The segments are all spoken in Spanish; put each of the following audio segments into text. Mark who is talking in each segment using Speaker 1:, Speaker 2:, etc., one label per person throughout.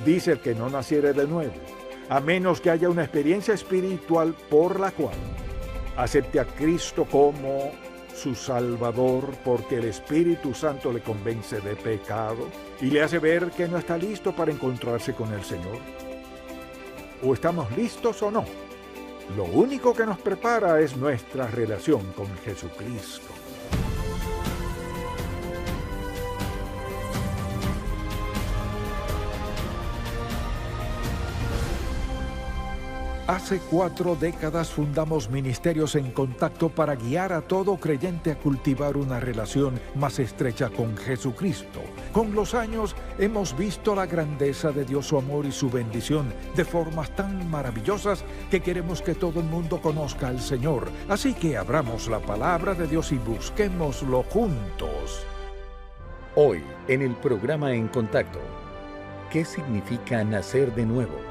Speaker 1: dice el que no naciere de nuevo, a menos que haya una experiencia espiritual por la cual acepte a Cristo como su Salvador, porque el Espíritu Santo le convence de pecado y le hace ver que no está listo para encontrarse con el Señor. O estamos listos o no. Lo único que nos prepara es nuestra relación con Jesucristo. Hace 4 décadas fundamos Ministerios en Contacto para guiar a todo creyente a cultivar una relación más estrecha con Jesucristo. Con los años hemos visto la grandeza de Dios, su amor y su bendición de formas tan maravillosas que queremos que todo el mundo conozca al Señor. Así que abramos la palabra de Dios y busquémoslo juntos.
Speaker 2: Hoy, en el programa En Contacto, ¿qué significa nacer de nuevo?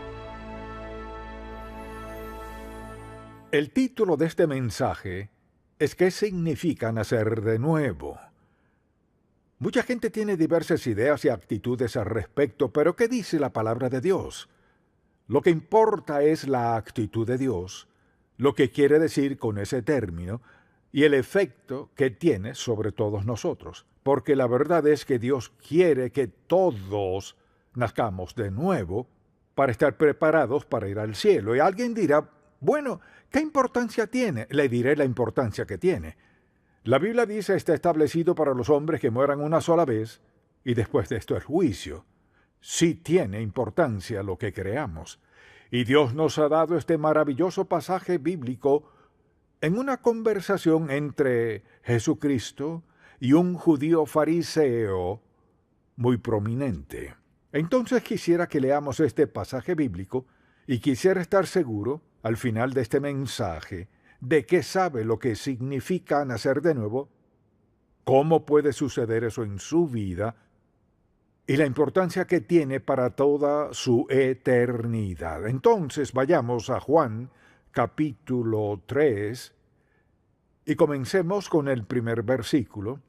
Speaker 1: El título de este mensaje es ¿qué significa nacer de nuevo? Mucha gente tiene diversas ideas y actitudes al respecto, pero ¿qué dice la palabra de Dios? Lo que importa es la actitud de Dios, lo que quiere decir con ese término, y el efecto que tiene sobre todos nosotros. Porque la verdad es que Dios quiere que todos nazcamos de nuevo para estar preparados para ir al cielo. Y alguien dirá, bueno, ¿qué importancia tiene? Le diré la importancia que tiene. La Biblia dice está establecido para los hombres que mueran una sola vez y después de esto el juicio. Sí tiene importancia lo que creamos. Y Dios nos ha dado este maravilloso pasaje bíblico en una conversación entre Jesucristo y un judío fariseo muy prominente. Entonces quisiera que leamos este pasaje bíblico y quisiera estar seguro al final de este mensaje, de qué sabe lo que significa nacer de nuevo, cómo puede suceder eso en su vida y la importancia que tiene para toda su eternidad. Entonces vayamos a Juan capítulo 3 y comencemos con el primer versículo.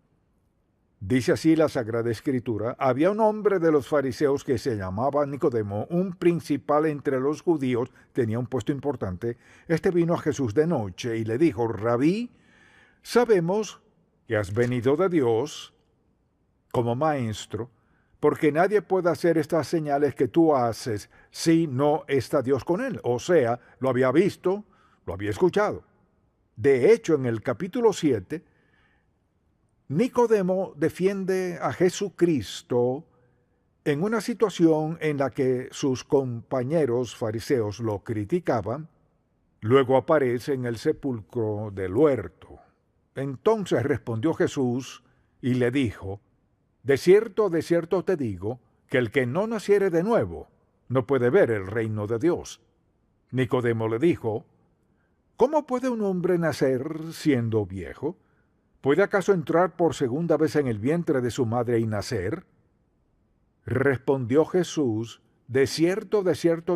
Speaker 1: Dice así la Sagrada Escritura: había un hombre de los fariseos que se llamaba Nicodemo, un principal entre los judíos, tenía un puesto importante. Este vino a Jesús de noche y le dijo: Rabí, sabemos que has venido de Dios como maestro, porque nadie puede hacer estas señales que tú haces si no está Dios con él. O sea, lo había visto, lo había escuchado. De hecho, en el capítulo 7, Nicodemo defiende a Jesucristo en una situación en la que sus compañeros fariseos lo criticaban. Luego aparece en el sepulcro del huerto. Entonces respondió Jesús y le dijo: de cierto te digo, que el que no naciere de nuevo no puede ver el reino de Dios. Nicodemo le dijo: ¿cómo puede un hombre nacer siendo viejo? ¿Puede acaso entrar por segunda vez en el vientre de su madre y nacer? Respondió Jesús: de cierto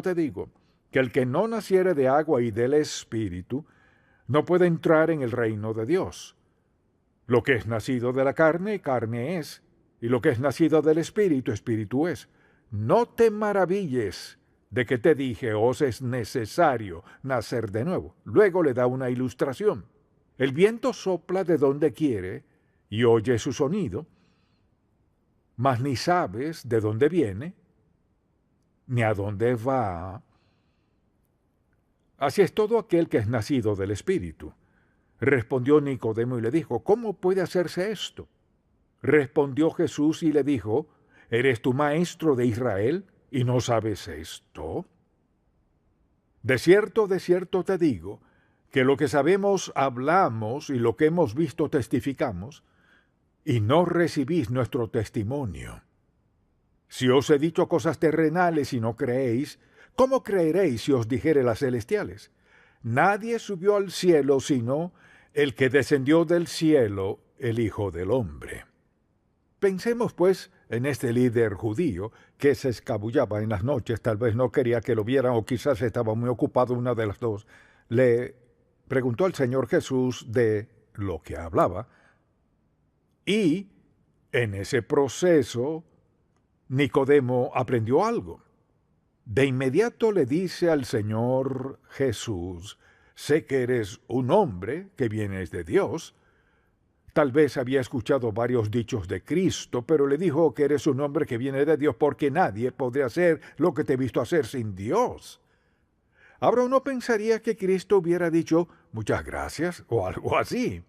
Speaker 1: te digo, que el que no naciere de agua y del Espíritu no puede entrar en el reino de Dios. Lo que es nacido de la carne, carne es, y lo que es nacido del Espíritu, Espíritu es. No te maravilles de que te dije, os es necesario nacer de nuevo. Luego le da una ilustración. El viento sopla de donde quiere y oye su sonido, mas ni sabes de dónde viene, ni a dónde va. Así es todo aquel que es nacido del Espíritu. Respondió Nicodemo y le dijo: ¿cómo puede hacerse esto? Respondió Jesús y le dijo: ¿eres tú maestro de Israel y no sabes esto? De cierto te digo, que lo que sabemos hablamos y lo que hemos visto testificamos, y no recibís nuestro testimonio. Si os he dicho cosas terrenales y no creéis, ¿cómo creeréis si os dijere las celestiales? Nadie subió al cielo sino el que descendió del cielo, el Hijo del Hombre. Pensemos, pues, en este líder judío que se escabullaba en las noches, tal vez no quería que lo vieran o quizás estaba muy ocupado, una de las dos. Le preguntó al Señor Jesús de lo que hablaba, y en ese proceso Nicodemo aprendió algo. De inmediato le dice al Señor Jesús: sé que eres un hombre que vienes de Dios. Tal vez había escuchado varios dichos de Cristo, pero le dijo que eres un hombre que viene de Dios porque nadie podría hacer lo que te he visto hacer sin Dios. Ahora uno pensaría que Cristo hubiera dicho muchas gracias o algo así.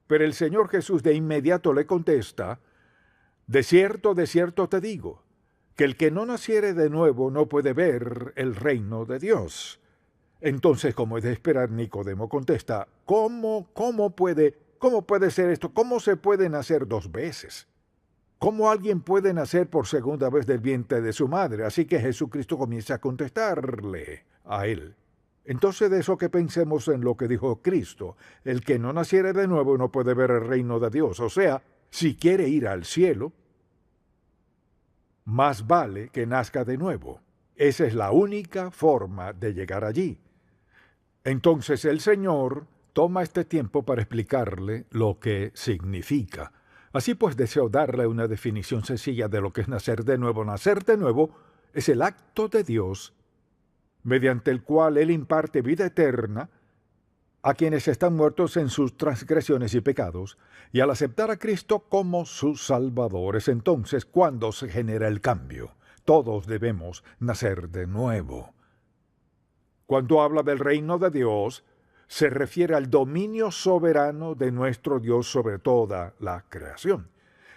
Speaker 1: Pero el Señor Jesús de inmediato le contesta: de cierto te digo, que el que no naciere de nuevo no puede ver el reino de Dios. Entonces, como es de esperar, Nicodemo contesta: ¿Cómo puede ser esto? ¿Cómo se puede nacer dos veces? ¿Cómo alguien puede nacer por segunda vez del vientre de su madre? Así que Jesucristo comienza a contestarle a él. Entonces, de eso que pensemos en lo que dijo Cristo: el que no naciere de nuevo no puede ver el reino de Dios. O sea, si quiere ir al cielo, más vale que nazca de nuevo. Esa es la única forma de llegar allí. Entonces el Señor toma este tiempo para explicarle lo que significa. Así pues, deseo darle una definición sencilla de lo que es nacer de nuevo. Nacer de nuevo es el acto de Dios mediante el cual Él imparte vida eterna a quienes están muertos en sus transgresiones y pecados, y al aceptar a Cristo como sus salvadores, entonces, ¿cuándo se genera el cambio? Todos debemos nacer de nuevo. Cuando habla del reino de Dios, se refiere al dominio soberano de nuestro Dios sobre toda la creación.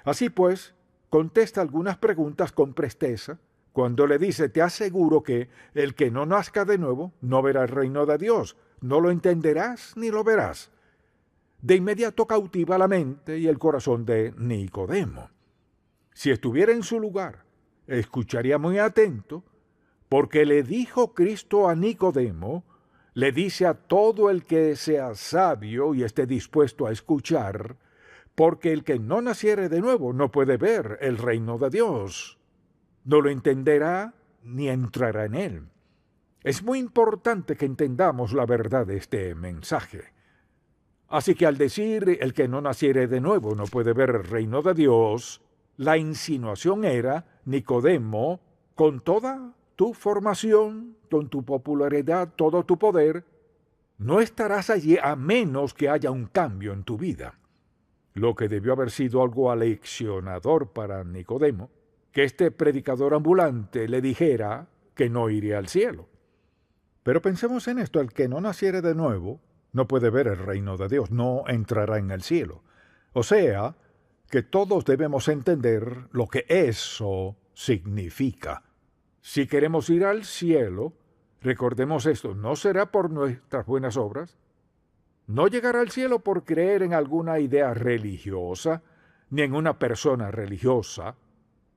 Speaker 1: Así pues, contesta algunas preguntas con presteza cuando le dice: te aseguro que el que no nazca de nuevo no verá el reino de Dios, no lo entenderás ni lo verás. De inmediato cautiva la mente y el corazón de Nicodemo. Si estuviera en su lugar, escucharía muy atento, porque le dijo Cristo a Nicodemo, le dice a todo el que sea sabio y esté dispuesto a escuchar, porque el que no naciere de nuevo no puede ver el reino de Dios. No lo entenderá ni entrará en él. Es muy importante que entendamos la verdad de este mensaje. Así que al decir el que no naciere de nuevo no puede ver el reino de Dios, la insinuación era: Nicodemo, con toda tu formación, con tu popularidad, todo tu poder, no estarás allí a menos que haya un cambio en tu vida. Lo que debió haber sido algo aleccionador para Nicodemo, que este predicador ambulante le dijera que no iría al cielo. Pero pensemos en esto: el que no naciere de nuevo no puede ver el reino de Dios, no entrará en el cielo. O sea, que todos debemos entender lo que eso significa. Si queremos ir al cielo, recordemos esto: no será por nuestras buenas obras, no llegará al cielo por creer en alguna idea religiosa, ni en una persona religiosa,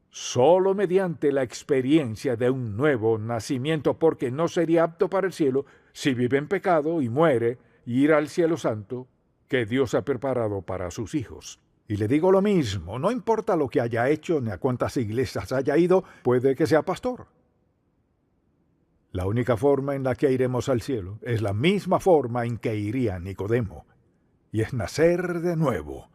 Speaker 1: solo mediante la experiencia de un nuevo nacimiento, porque no sería apto para el cielo si vive en pecado y muere y ir al cielo santo que Dios ha preparado para sus hijos. Y le digo lo mismo: no importa lo que haya hecho ni a cuántas iglesias haya ido, puede que sea pastor. La única forma en la que iremos al cielo es la misma forma en que iría Nicodemo, y es nacer de nuevo.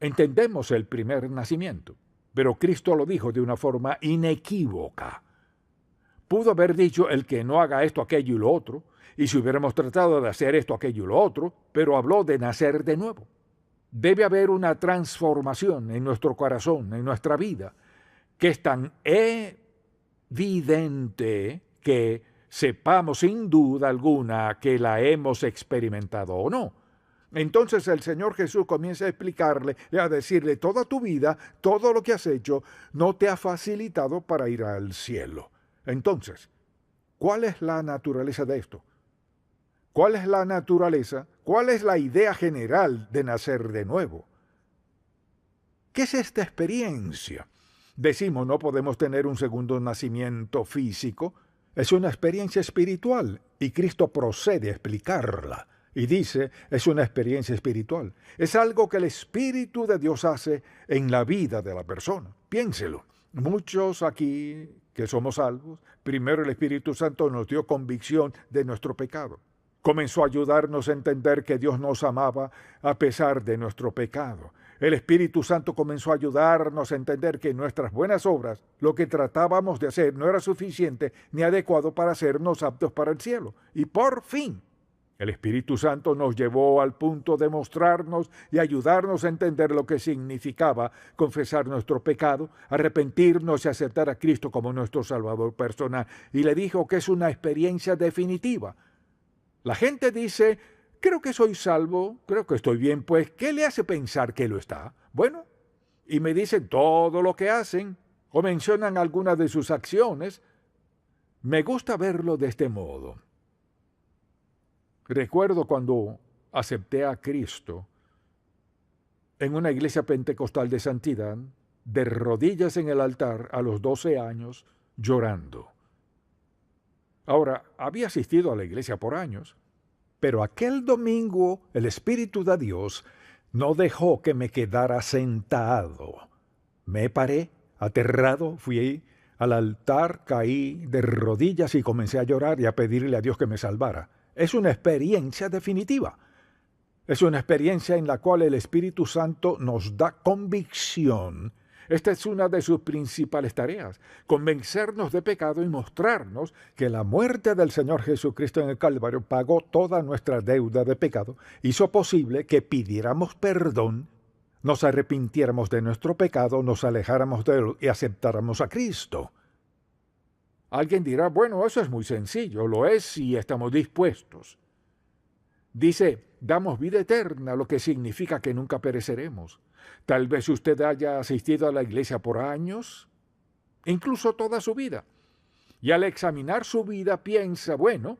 Speaker 1: Entendemos el primer nacimiento, pero Cristo lo dijo de una forma inequívoca. Pudo haber dicho: el que no haga esto, aquello y lo otro, y si hubiéramos tratado de hacer esto, aquello y lo otro, pero habló de nacer de nuevo. Debe haber una transformación en nuestro corazón, en nuestra vida, que es tan evidente que sepamos sin duda alguna que la hemos experimentado o no. Entonces el Señor Jesús comienza a explicarle y a decirle: toda tu vida, todo lo que has hecho, no te ha facilitado para ir al cielo. Entonces, ¿cuál es la naturaleza de esto? ¿Cuál es la naturaleza? ¿Cuál es la idea general de nacer de nuevo? ¿Qué es esta experiencia? Decimos, no podemos tener un segundo nacimiento físico. Es una experiencia espiritual, y Cristo procede a explicarla. Y dice, es una experiencia espiritual. Es algo que el Espíritu de Dios hace en la vida de la persona. Piénselo. Muchos aquí que somos salvos, primero el Espíritu Santo nos dio convicción de nuestro pecado. Comenzó a ayudarnos a entender que Dios nos amaba a pesar de nuestro pecado. El Espíritu Santo comenzó a ayudarnos a entender que nuestras buenas obras, lo que tratábamos de hacer, no era suficiente ni adecuado para hacernos aptos para el cielo. Y por fin, el Espíritu Santo nos llevó al punto de mostrarnos y ayudarnos a entender lo que significaba confesar nuestro pecado, arrepentirnos y aceptar a Cristo como nuestro Salvador personal. Y le dijo que es una experiencia definitiva. La gente dice: creo que soy salvo, creo que estoy bien, pues ¿qué le hace pensar que lo está? Bueno, y me dicen todo lo que hacen o mencionan algunas de sus acciones. Me gusta verlo de este modo. Recuerdo cuando acepté a Cristo en una iglesia pentecostal de santidad, de rodillas en el altar a los 12 años, llorando. Ahora, había asistido a la iglesia por años, pero aquel domingo el Espíritu de Dios no dejó que me quedara sentado. Me paré, aterrado, fui al altar, caí de rodillas y comencé a llorar y a pedirle a Dios que me salvara. Es una experiencia definitiva. Es una experiencia en la cual el Espíritu Santo nos da convicción. Esta es una de sus principales tareas: convencernos de pecado y mostrarnos que la muerte del Señor Jesucristo en el Calvario pagó toda nuestra deuda de pecado, hizo posible que pidiéramos perdón, nos arrepintiéramos de nuestro pecado, nos alejáramos de él y aceptáramos a Cristo. Alguien dirá: bueno, eso es muy sencillo. Lo es si estamos dispuestos. Dice: damos vida eterna, lo que significa que nunca pereceremos. Tal vez usted haya asistido a la iglesia por años, incluso toda su vida, y al examinar su vida piensa: bueno,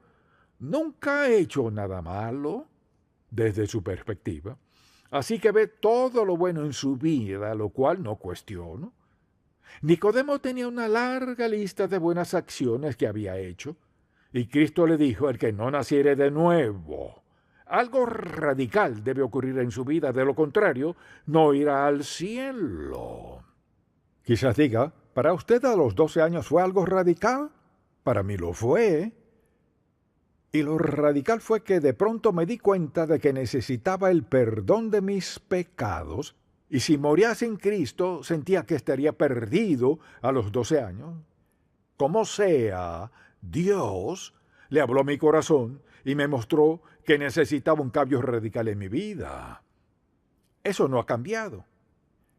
Speaker 1: nunca he hecho nada malo, desde su perspectiva, así que ve todo lo bueno en su vida, lo cual no cuestiono. Nicodemo tenía una larga lista de buenas acciones que había hecho, y Cristo le dijo: el que no naciere de nuevo. Algo radical debe ocurrir en su vida, de lo contrario, no irá al cielo. Quizás diga: ¿para usted a los 12 años fue algo radical? Para mí lo fue. Y lo radical fue que de pronto me di cuenta de que necesitaba el perdón de mis pecados, y si moría sin Cristo, sentía que estaría perdido a los 12 años. Como sea, Dios le habló a mi corazón y me mostró que necesitaba un cambio radical en mi vida. Eso no ha cambiado.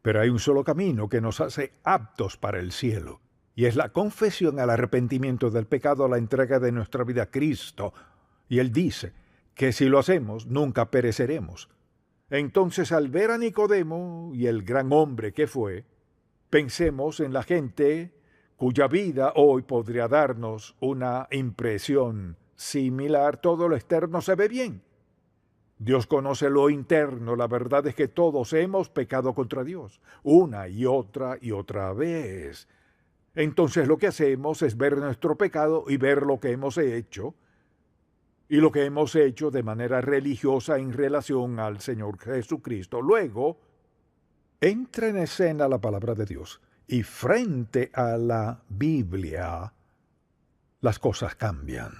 Speaker 1: Pero hay un solo camino que nos hace aptos para el cielo, y es la confesión al arrepentimiento del pecado, la entrega de nuestra vida a Cristo. Y Él dice que si lo hacemos, nunca pereceremos. Entonces, al ver a Nicodemo y el gran hombre que fue, pensemos en la gente cuya vida hoy podría darnos una impresión similar. Todo lo externo se ve bien. Dios conoce lo interno. La verdad es que todos hemos pecado contra Dios, una y otra vez. Entonces lo que hacemos es ver nuestro pecado y ver lo que hemos hecho, y lo que hemos hecho de manera religiosa en relación al Señor Jesucristo. Luego entra en escena la palabra de Dios, y frente a la Biblia las cosas cambian.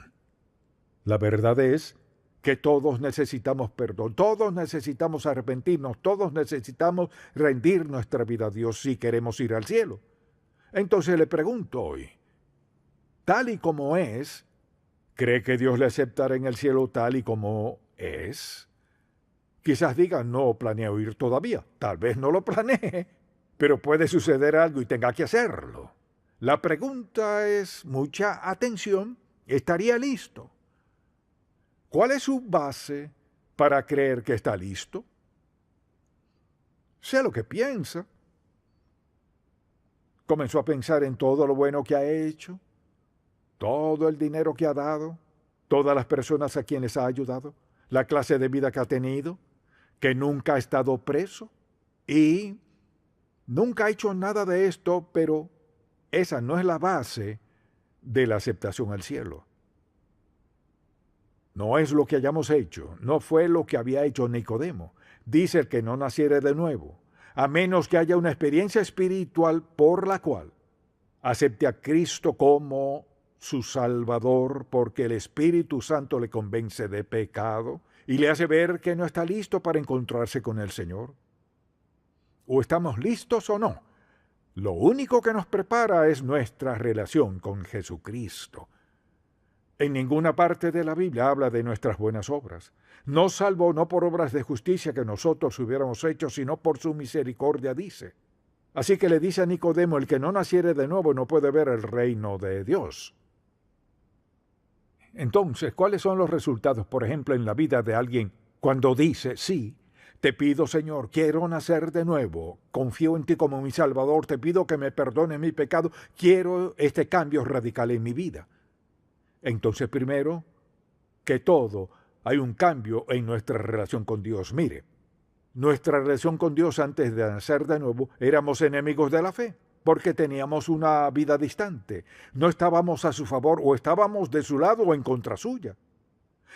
Speaker 1: La verdad es que todos necesitamos perdón, todos necesitamos arrepentirnos, todos necesitamos rendir nuestra vida a Dios si queremos ir al cielo. Entonces le pregunto hoy: tal y como es, ¿cree que Dios le aceptará en el cielo tal y como es? Quizás diga: no planeo ir todavía. Tal vez no lo planee, pero puede suceder algo y tenga que hacerlo. La pregunta es: mucha atención, ¿estaría listo? ¿Cuál es su base para creer que está listo? Sé lo que piensa. Comenzó a pensar en todo lo bueno que ha hecho, todo el dinero que ha dado, todas las personas a quienes ha ayudado, la clase de vida que ha tenido, que nunca ha estado preso y nunca ha hecho nada de esto, pero esa no es la base de la aceptación al cielo. No es lo que hayamos hecho, no fue lo que había hecho Nicodemo. Dice: el que no naciere de nuevo, a menos que haya una experiencia espiritual por la cual acepte a Cristo como su Salvador, porque el Espíritu Santo le convence de pecado y le hace ver que no está listo para encontrarse con el Señor. o estamos listos o no. Lo único que nos prepara es nuestra relación con Jesucristo. En ninguna parte de la Biblia habla de nuestras buenas obras. Nos salvó no por obras de justicia que nosotros hubiéramos hecho, sino por su misericordia, dice. Así que le dice a Nicodemo, el que no naciere de nuevo no puede ver el reino de Dios. Entonces, ¿cuáles son los resultados, por ejemplo, en la vida de alguien cuando dice, sí, te pido, Señor, quiero nacer de nuevo, confío en ti como mi Salvador, te pido que me perdone mi pecado, quiero este cambio radical en mi vida? Entonces, primero que todo, hay un cambio en nuestra relación con Dios. Mire, nuestra relación con Dios antes de nacer de nuevo, éramos enemigos de la fe, porque teníamos una vida distante. No estábamos a su favor, o estábamos de su lado o en contra suya.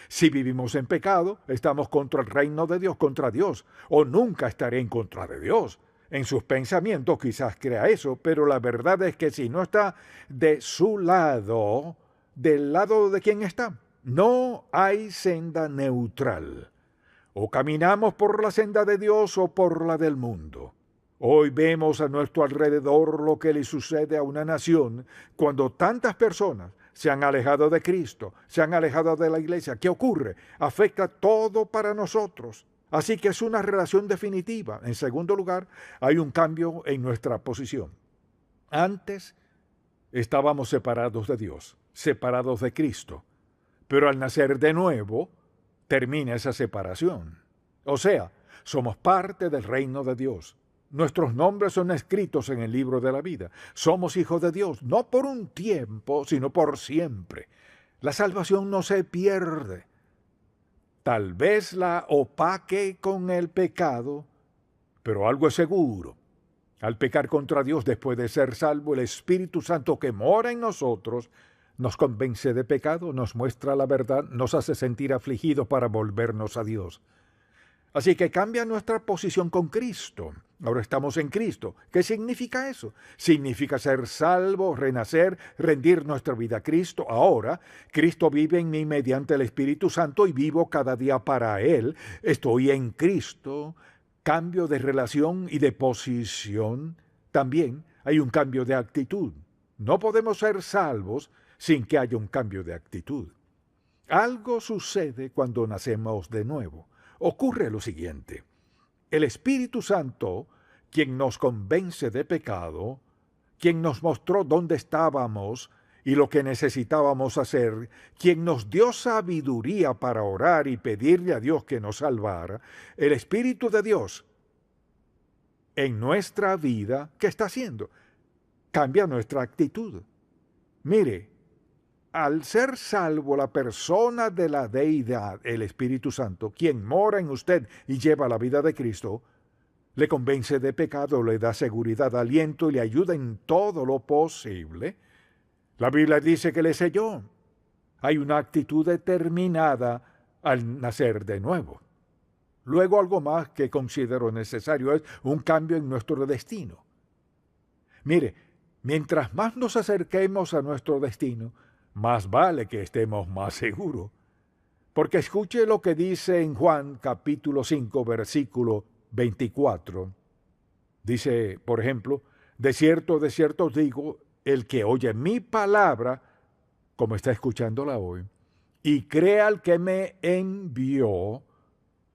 Speaker 1: Si vivimos en pecado, estamos contra el reino de Dios, contra Dios, o nunca estaré en contra de Dios. En sus pensamientos quizás crea eso, pero la verdad es que si no está de su lado, ¿del lado de quién está? No hay senda neutral. O caminamos por la senda de Dios o por la del mundo. Hoy vemos a nuestro alrededor lo que le sucede a una nación cuando tantas personas se han alejado de Cristo, se han alejado de la iglesia. ¿Qué ocurre? Afecta todo para nosotros. Así que es una relación definitiva. En segundo lugar, hay un cambio en nuestra posición. Antes estábamos separados de Dios, separados de Cristo, pero al nacer de nuevo, termina esa separación. O sea, somos parte del reino de Dios. Nuestros nombres son escritos en el libro de la vida. Somos hijos de Dios, no por un tiempo, sino por siempre. La salvación no se pierde. Tal vez la opaque con el pecado, pero algo es seguro. Al pecar contra Dios después de ser salvo, el Espíritu Santo que mora en nosotros nos convence de pecado, nos muestra la verdad, nos hace sentir afligidos para volvernos a Dios. Así que cambia nuestra posición con Cristo. Ahora estamos en Cristo. ¿Qué significa eso? Significa ser salvo, renacer, rendir nuestra vida a Cristo. Ahora, Cristo vive en mí mediante el Espíritu Santo y vivo cada día para Él. Estoy en Cristo. Cambio de relación y de posición. También hay un cambio de actitud. No podemos ser salvos sin que haya un cambio de actitud. Algo sucede cuando nacemos de nuevo. Ocurre lo siguiente: el Espíritu Santo, quien nos convence de pecado, quien nos mostró dónde estábamos y lo que necesitábamos hacer, quien nos dio sabiduría para orar y pedirle a Dios que nos salvara, el Espíritu de Dios en nuestra vida, ¿qué está haciendo? Cambia nuestra actitud. Mire, al ser salvo la persona de la deidad, el Espíritu Santo, quien mora en usted y lleva la vida de Cristo, le convence de pecado, le da seguridad, aliento y le ayuda en todo lo posible. La Biblia dice que le selló. Hay una actitud determinada al nacer de nuevo. Luego, algo más que considero necesario es un cambio en nuestro destino. Mire, mientras más nos acerquemos a nuestro destino, más vale que estemos más seguros. Porque escuche lo que dice en Juan capítulo 5, versículo 24. Dice, por ejemplo, de cierto os digo, el que oye mi palabra, como está escuchándola hoy, y cree al que me envió,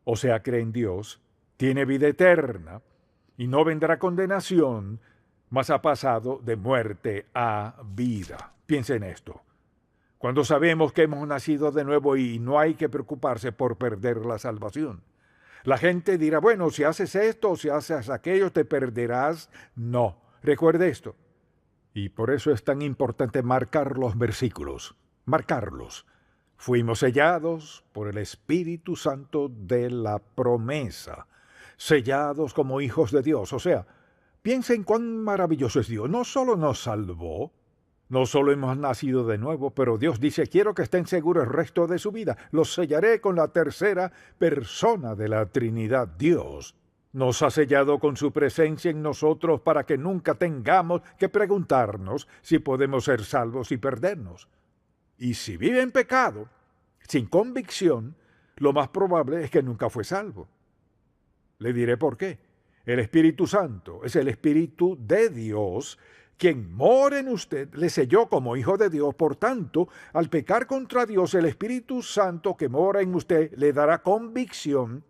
Speaker 1: o sea, cree en Dios, tiene vida eterna, y no vendrá condenación, mas ha pasado de muerte a vida. Piensa en esto. Cuando sabemos que hemos nacido de nuevo y no hay que preocuparse por perder la salvación. La gente dirá, bueno, si haces esto o si haces aquello, te perderás. No, recuerde esto. Y por eso es tan importante marcar los versículos, marcarlos. Fuimos sellados por el Espíritu Santo de la promesa, sellados como hijos de Dios. O sea, piensen cuán maravilloso es Dios. No solo nos salvó, no solo hemos nacido de nuevo, pero Dios dice, quiero que estén seguros el resto de su vida. Los sellaré con la tercera persona de la Trinidad. Dios nos ha sellado con su presencia en nosotros para que nunca tengamos que preguntarnos si podemos ser salvos y perdernos. Y si vive en pecado, sin convicción, lo más probable es que nunca fue salvo. Le diré por qué. El Espíritu Santo es el Espíritu de Dios, quien mora en usted, le selló como hijo de Dios. Por tanto, al pecar contra Dios, el Espíritu Santo que mora en usted le dará convicción.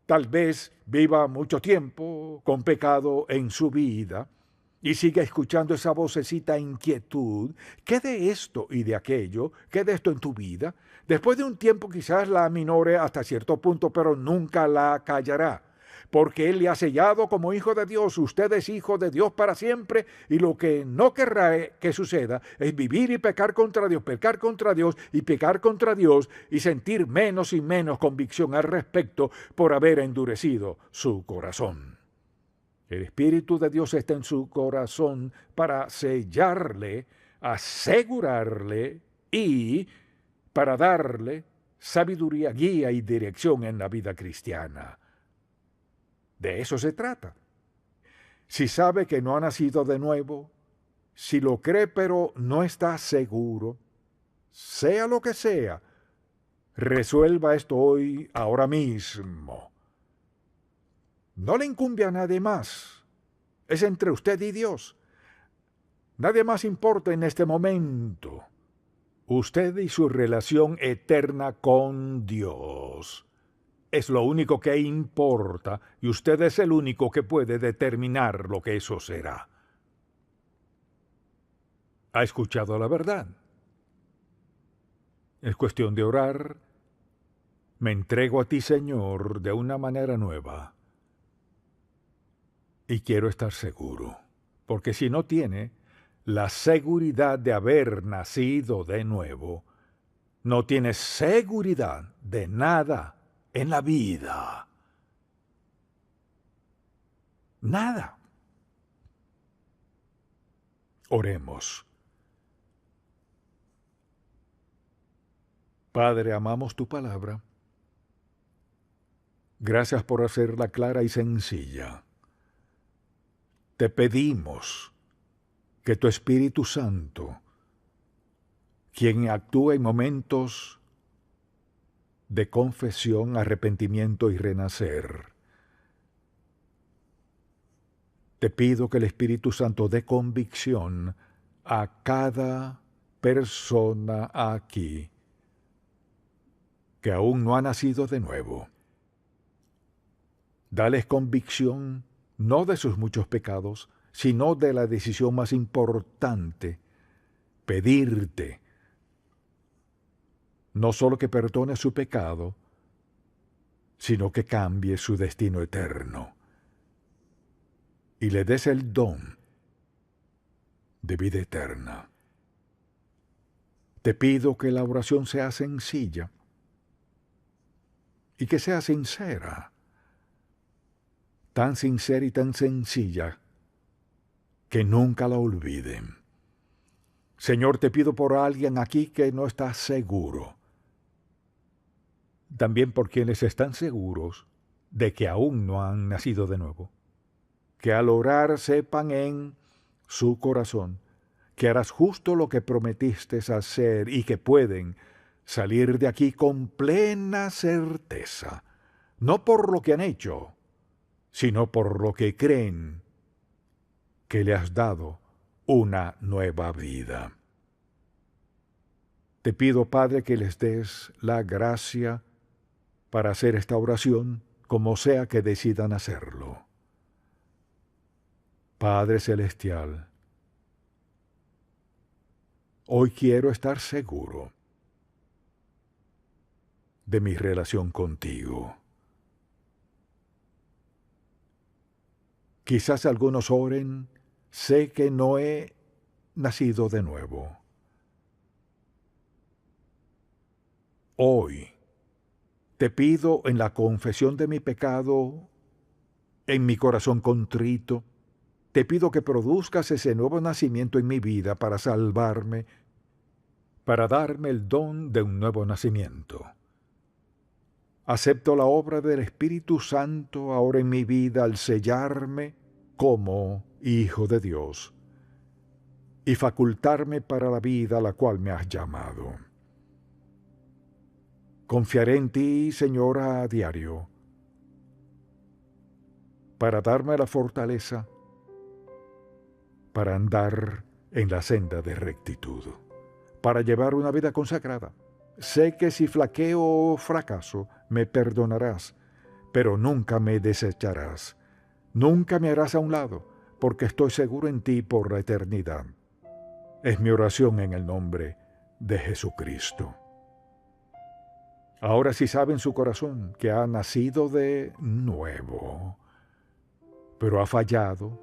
Speaker 1: Tal vez viva mucho tiempo con pecado en su vida y siga escuchando esa vocecita inquietud. ¿Qué de esto y de aquello? ¿Qué de esto en tu vida? Después de un tiempo quizás la aminore hasta cierto punto, pero nunca la callará. Porque Él le ha sellado como hijo de Dios. Usted es hijo de Dios para siempre, y lo que no querrá que suceda es vivir y pecar contra Dios y pecar contra Dios y sentir menos y menos convicción al respecto por haber endurecido su corazón. El Espíritu de Dios está en su corazón para sellarle, asegurarle y para darle sabiduría, guía y dirección en la vida cristiana. De eso se trata. Si sabe que no ha nacido de nuevo, si lo cree pero no está seguro, sea lo que sea, resuelva esto hoy, ahora mismo. No le incumbe a nadie más. Es entre usted y Dios. Nadie más importa en este momento. Usted y su relación eterna con Dios. Es lo único que importa, y usted es el único que puede determinar lo que eso será. ¿Ha escuchado la verdad? Es cuestión de orar. Me entrego a ti, Señor, de una manera nueva. Y quiero estar seguro, porque si no tiene la seguridad de haber nacido de nuevo, no tiene seguridad de nada en la vida. Nada. Oremos. Padre, amamos tu palabra. Gracias por hacerla clara y sencilla. Te pedimos que tu Espíritu Santo, quien actúa en momentos de confesión, arrepentimiento y renacer, te pido que el Espíritu Santo dé convicción a cada persona aquí que aún no ha nacido de nuevo. Dales convicción no de sus muchos pecados, sino de la decisión más importante, pedirte no solo que perdone su pecado, sino que cambie su destino eterno y le des el don de vida eterna. Te pido que la oración sea sencilla y que sea sincera, tan sincera y tan sencilla que nunca la olviden. Señor, te pido por alguien aquí que no está seguro, también por quienes están seguros de que aún no han nacido de nuevo, que al orar sepan en su corazón que harás justo lo que prometiste hacer y que pueden salir de aquí con plena certeza, no por lo que han hecho, sino por lo que creen que le has dado una nueva vida. Te pido, Padre, que les des la gracia para hacer esta oración, como sea que decidan hacerlo. Padre Celestial, hoy quiero estar seguro de mi relación contigo. Quizás algunos oren, sé que no he nacido de nuevo. Hoy te pido en la confesión de mi pecado, en mi corazón contrito, te pido que produzcas ese nuevo nacimiento en mi vida para salvarme, para darme el don de un nuevo nacimiento. Acepto la obra del Espíritu Santo ahora en mi vida al sellarme como hijo de Dios y facultarme para la vida a la cual me has llamado. Confiaré en ti, Señor, a diario, para darme la fortaleza para andar en la senda de rectitud, para llevar una vida consagrada. Sé que si flaqueo o fracaso, me perdonarás, pero nunca me desecharás. Nunca me harás a un lado, porque estoy seguro en ti por la eternidad. Es mi oración en el nombre de Jesucristo. Ahora sí sabe en su corazón que ha nacido de nuevo, pero ha fallado,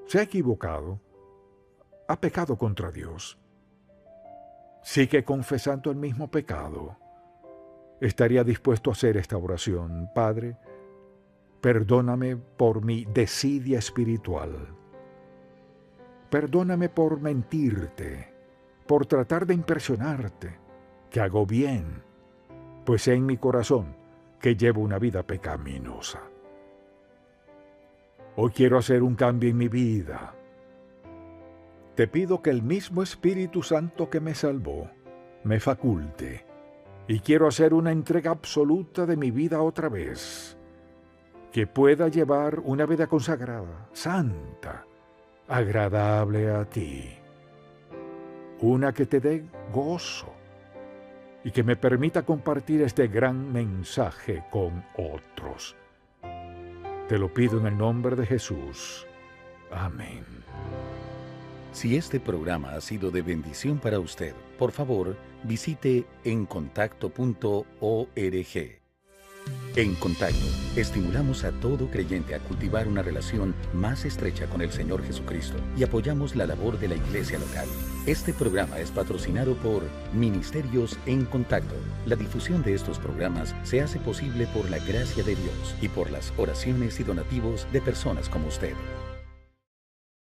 Speaker 1: se ha equivocado, ha pecado contra Dios. Sigue confesando el mismo pecado. Estaría dispuesto a hacer esta oración: Padre, perdóname por mi desidia espiritual. Perdóname por mentirte, por tratar de impresionarte, que hago bien, pues sé en mi corazón que llevo una vida pecaminosa. Hoy quiero hacer un cambio en mi vida. Te pido que el mismo Espíritu Santo que me salvó me faculte, y quiero hacer una entrega absoluta de mi vida otra vez, que pueda llevar una vida consagrada, santa, agradable a ti, una que te dé gozo y que me permita compartir este gran mensaje con otros. Te lo pido en el nombre de Jesús. Amén.
Speaker 2: Si este programa ha sido de bendición para usted, por favor, visite encontacto.org. En Contacto, estimulamos a todo creyente a cultivar una relación más estrecha con el Señor Jesucristo y apoyamos la labor de la iglesia local. Este programa es patrocinado por Ministerios en Contacto. La difusión de estos programas se hace posible por la gracia de Dios y por las oraciones y donativos de personas como usted.